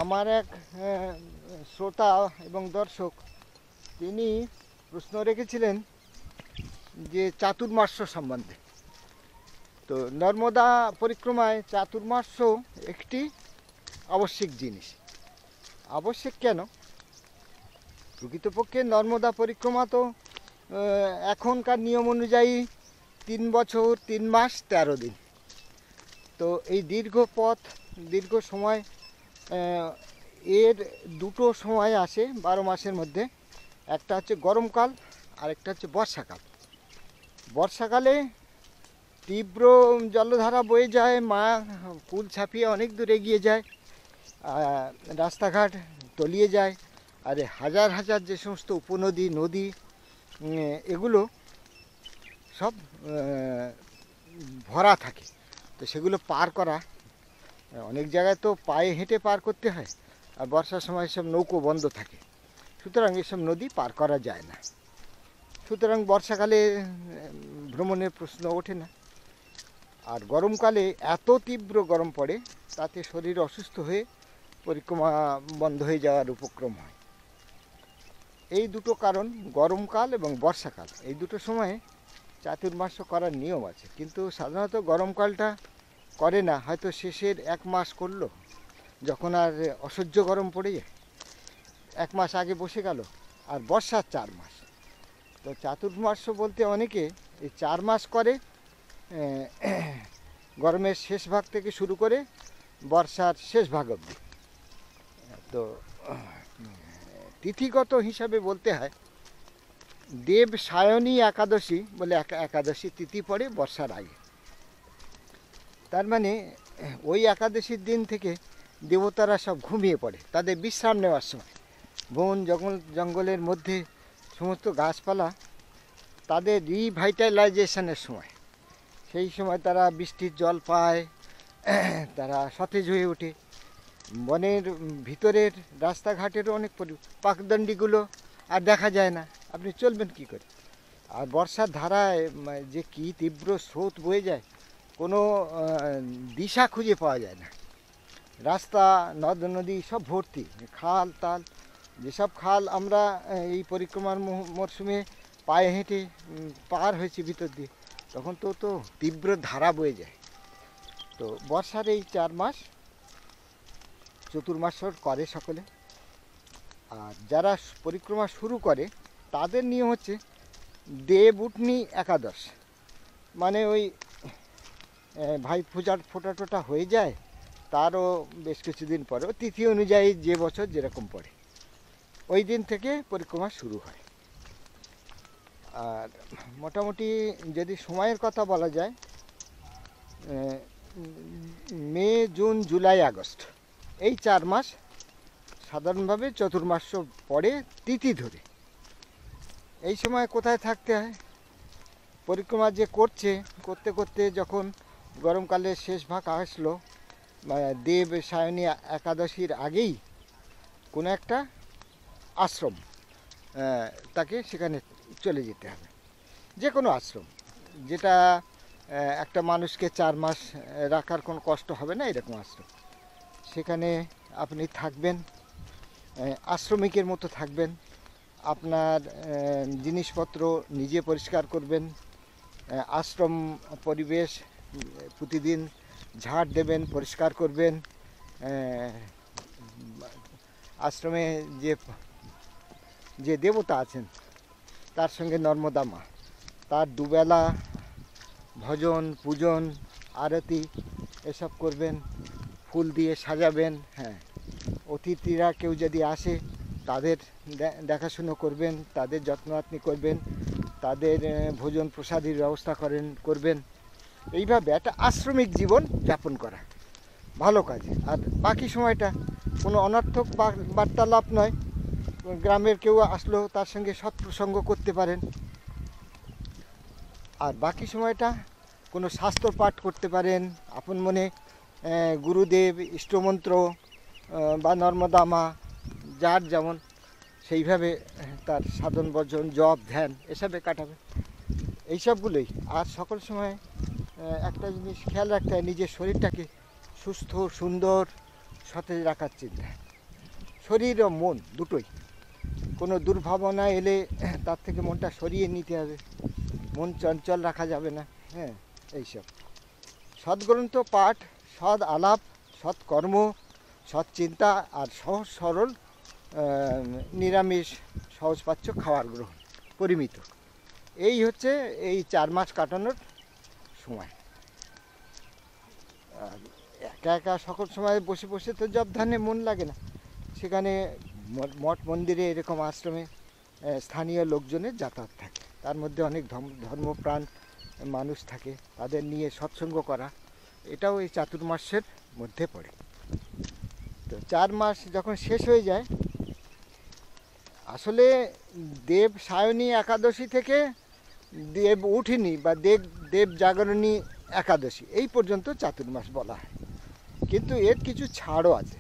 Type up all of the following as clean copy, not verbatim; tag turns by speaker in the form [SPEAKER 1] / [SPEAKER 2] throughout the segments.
[SPEAKER 1] আমার এক শ্রোতা এবং দর্শক তিনি প্রশ্ন রেখেছিলেন যে চাতুর্মাস্য সম্বন্ধে। তো নর্মদা পরিক্রমায় চাতুর্মাস্য একটি আবশ্যিক জিনিস। আবশ্যিক কেন? প্রকৃতপক্ষে নর্মদা পরিক্রমা তো এখনকার নিয়ম অনুযায়ী 3 বছর 3 মাস 13 দিন। তো এই দীর্ঘ পথ, দীর্ঘ সময়, এর দুটো সময় আসে 12 মাসের মধ্যে। একটা হচ্ছে গরমকাল আর একটা হচ্ছে বর্ষাকাল। বর্ষাকালে তীব্র জলধারা বয়ে যায়, মা কুল ছাপিয়ে অনেক দূর এগিয়ে যায়, রাস্তাঘাট তলিয়ে যায়, আর হাজার হাজার যে সমস্ত উপনদী, নদী, এগুলো সব ভরা থাকে। তো সেগুলো পার করা, অনেক জায়গায় তো পায়ে হেঁটে পার করতে হয়, আর বর্ষার সময় সব নৌকো বন্ধ থাকে, সুতরাং এসব নদী পার করা যায় না। সুতরাং বর্ষাকালে ভ্রমণের প্রশ্ন ওঠে না। আর গরমকালে এত তীব্র গরম পড়ে, তাতে শরীর অসুস্থ হয়ে পরিক্রমা বন্ধ হয়ে যাওয়ার উপক্রম হয়। এই দুটো কারণ, গরমকাল এবং বর্ষাকাল, এই দুটো সময়ে চাতুর্মাস্য করার নিয়ম আছে। কিন্তু সাধারণত গরমকালটা করে না, হয়তো শেষের 1 মাস করলো, যখন আর অসহ্য গরম পড়ে যায় 1 মাস আগে বসে গেল। আর বর্ষার 4 মাস। তো চাতুর্মাস্য বলতে অনেকে এই 4 মাস করে, গরমের শেষ ভাগ থেকে শুরু করে বর্ষার শেষ ভাগ অবধি। তো তিথিগত হিসাবে বলতে হয়, দেব সায়নী একাদশী বলে একাদশী তিথি পড়ে বর্ষার আগে। তার মানে ওই একাদশীর দিন থেকে দেবতারা সব ঘুমিয়ে পড়ে, তাদের বিশ্রাম নেওয়ার সময়। বন জঙ্গলের মধ্যে সমস্ত গাছপালা তাদের রিভাইটালাইজেশনের সময়, সেই সময় তারা বৃষ্টির জল পায়, তারা সতেজ হয়ে ওঠে। বনের ভিতরের রাস্তাঘাটেরও অনেক পাকদণ্ডীগুলো আর দেখা যায় না, আপনি চলবেন কী করে? আর বর্ষার ধারায় যে কী তীব্র স্রোত বয়ে যায়, কোনো দিশা খুঁজে পাওয়া যায় না। রাস্তা, নদ নদী সব ভর্তি, খাল তাল, যেসব খাল আমরা এই পরিক্রমার মরশুমে পায়ে হেঁটে পার হয়েছি ভিতর দিয়ে, তখন তো তীব্র ধারা বয়ে যায়। তো বর্ষার এই 4 মাস চতুর্মাস্য করে সকলে। আর যারা পরিক্রমা শুরু করে তাদের নিয়ম হচ্ছে দেব উঠনি একাদশ, মানে ওই ভাই ফোটা টোটা হয়ে যায়, তারও বেশ কিছুদিন পরে, তিথি অনুযায়ী যে বছর যেরকম পড়ে, ওই দিন থেকে পরিক্রমা শুরু হয়। আর মোটামুটি যদি সময়ের কথা বলা যায়, মে, জুন, জুলাই, আগস্ট, এই 4 মাস সাধারণভাবে চতুর্মাস্য পড়ে তিথি ধরে। এই সময় কোথায় থাকতে হয়? পরিক্রমা যে করতে করতে যখন গরমকালের শেষ ভাগ আসলো, দেব সায়নী একাদশীর আগেই কোনো একটা আশ্রম, তাকে সেখানে চলে যেতে হবে। যে কোনো আশ্রম, যেটা একটা মানুষকে 4 মাস রাখার কোনো কষ্ট হবে না, এরকম আশ্রম। সেখানে আপনি থাকবেন, আশ্রমিকের মতো থাকবেন। আপনার জিনিসপত্র নিজে পরিষ্কার করবেন, আশ্রম পরিবেশ প্রতিদিন ঝাড় দেবেন, পরিষ্কার করবেন। আশ্রমে যে দেবতা আছেন, তার সঙ্গে নর্মদা মা, তার দুবেলা ভজন, পূজন, আরতি এসব করবেন, ফুল দিয়ে সাজাবেন। হ্যাঁ, অতিথিরা কেউ যদি আসে তাদের দেখাশুনো করবেন, তাদের যত্নআত্নি করবেন, তাদের ভোজন প্রসাদের ব্যবস্থা করবেন। এইভাবে একটা আশ্রমিক জীবন যাপন করা ভালো কাজ। আর বাকি সময়টা কোনো অনর্থক বার্তালাপ নয়, গ্রামের কেউ আসলো তার সঙ্গে সৎপ্রসঙ্গ করতে পারেন। আর বাকি সময়টা কোনো শাস্ত্র পাঠ করতে পারেন, আপন মনে গুরুদেব, ইষ্টমন্ত্র বা নর্মদা মা, যার যেমন সেইভাবে তার সাধন ভজন, জপ, ধ্যান এসবে কাটাবে, এইসবগুলোই। আর সকল সময় একটা জিনিস খেয়াল রাখতে হয়, নিজের শরীরটাকে সুস্থ, সুন্দর, সতেজ রাখার চিন্তা। শরীর ও মন দুটোই। কোনো দুর্ভাবনা এলে তার থেকে মনটা সরিয়ে নিতে হবে, মন চঞ্চল রাখা যাবে না। হ্যাঁ, এইসব সদ্গ্রন্থ পাঠ, সৎ আলাপ, সৎকর্ম, সৎ চিন্তা আর সহজ সরল নিরামিষ সহজপাচ্য খাবার গ্রহণ, পরিমিত, এই হচ্ছে এই 4 মাস কাটানোর সময়। আর একা একা সকল সময় বসে বসে তো জপ ধ্যানে মন লাগে না। সেখানে মঠ মন্দিরে এরকম আশ্রমে স্থানীয় লোকজনের যাতায়াত থাকে, তার মধ্যে অনেক ধর্মপ্রাণ মানুষ থাকে, তাদের নিয়ে সৎসঙ্গ করা, এটাও এই চাতুর্মাস্যের মধ্যে পড়ে। তো 4 মাস যখন শেষ হয়ে যায়, আসলে দেব সায়নী একাদশী থেকে দেব উঠিনি বা দেব জাগরণী একাদশী এই পর্যন্ত চাতুর্মাস বলা হয়। কিন্তু এর কিছু ছাড়ও আছে।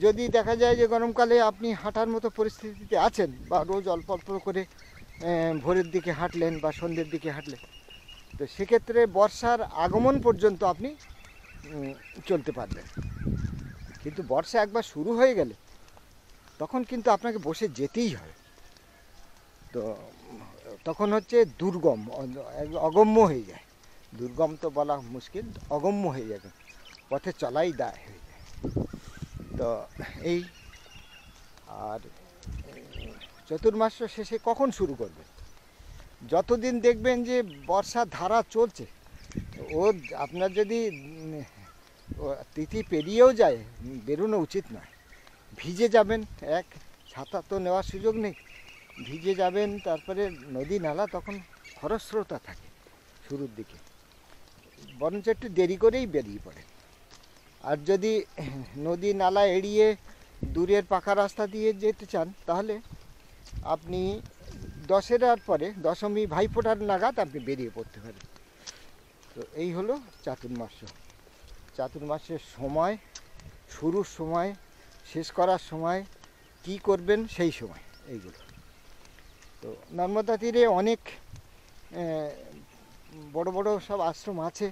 [SPEAKER 1] যদি দেখা যায় যে গরমকালে আপনি হাঁটার মতো পরিস্থিতিতে আছেন, বা রোজ অল্প অল্প করে ভোরের দিকে হাঁটলেন বা সন্ধ্যের দিকে হাঁটলেন, তো সেক্ষেত্রে বর্ষার আগমন পর্যন্ত আপনি চলতে পারবেন। কিন্তু বর্ষা একবার শুরু হয়ে গেলে তখন কিন্তু আপনাকে বসে যেতেই হয়। তো তখন হচ্ছে দুর্গম, অগম্য হয়ে যায়। দুর্গম তো বলা মুশকিল, অগম্য হয়ে যাবে, পথে চলাই দায় হয়ে যায়। তো এই আর চতুর্মাস শেষে কখন শুরু করবেন? যতদিন দেখবেন যে বর্ষার ধারা চলছে, ও আপনার যদি তিথি পেরিয়েও যায়, বেরোনো উচিত নয়। ভিজে যাবেন, এক ছাতা তো নেওয়ার সুযোগ নেই, ভিজে যাবেন। তারপরে নদী নালা তখন খরস্রোতা থাকে শুরুর দিকে, বরঞ্চ একটু দেরি করেই বেরিয়ে পড়ে। আর যদি নদী নালা এড়িয়ে দূরের পাকা রাস্তা দিয়ে যেতে চান, তাহলে আপনি দশেরার পরে, দশমী ভাইফোঁটার নাগাদ আপনি বেরিয়ে পড়তে পারেন। তো এই হলো চাতুর্মাস্য। চাতুর্মাসের সময়, শুরুর সময়, শেষ করার সময়, কি করবেন সেই সময়, এইগুলো। তো নর্মদা তীরে অনেক বড় বড় সব আশ্রম আছে,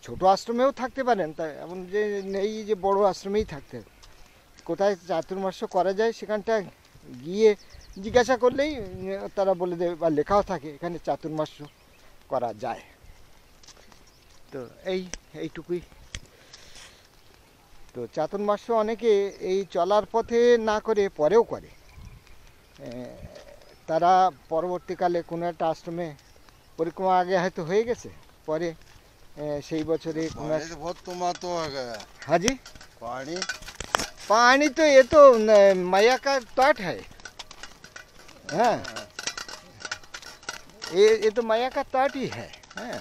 [SPEAKER 1] ছোট আশ্রমেও থাকতে পারেন, তা এমন যে নেই যে বড় আশ্রমেই থাকতে হবে। কোথায় চাতুর্মাস্য করা যায় সেখানটা গিয়ে জিজ্ঞাসা করলেই তারা বলে দেবে, বা লেখাও থাকে এখানে চাতুর্মাস্য করা যায়। তো এইটুকুই। তো চাতুর্মাস্য অনেকে এই চলার পথে না করে পরেও করে। তারা পরবর্তীকালে কোনো একটা আশ্রমে পরিক্রমা আগে হয়তো হয়ে গেছে, পরে সেই বছরে হাজি पानी तो ये तो मैया का तट है। हाँ, ये तो मैया का तट ही है। हाँ,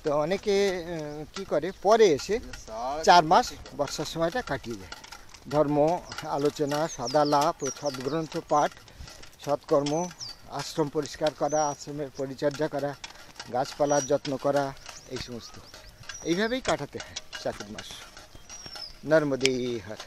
[SPEAKER 1] তো অনেকে কি করে, পরে এসে 4 মাস বর্ষার সময়টা কাটিয়ে যায়। ধর্ম আলোচনা, সদালাপ, সদ্গ্রন্থ পাঠ, সৎকর্ম, আশ্রম পরিষ্কার করা, আশ্রমের পরিচর্যা করা, গাছপালার যত্ন করা, এই সমস্ত এইভাবেই কাটাতে হয় চাতুর্মাস। নর্মদে হর।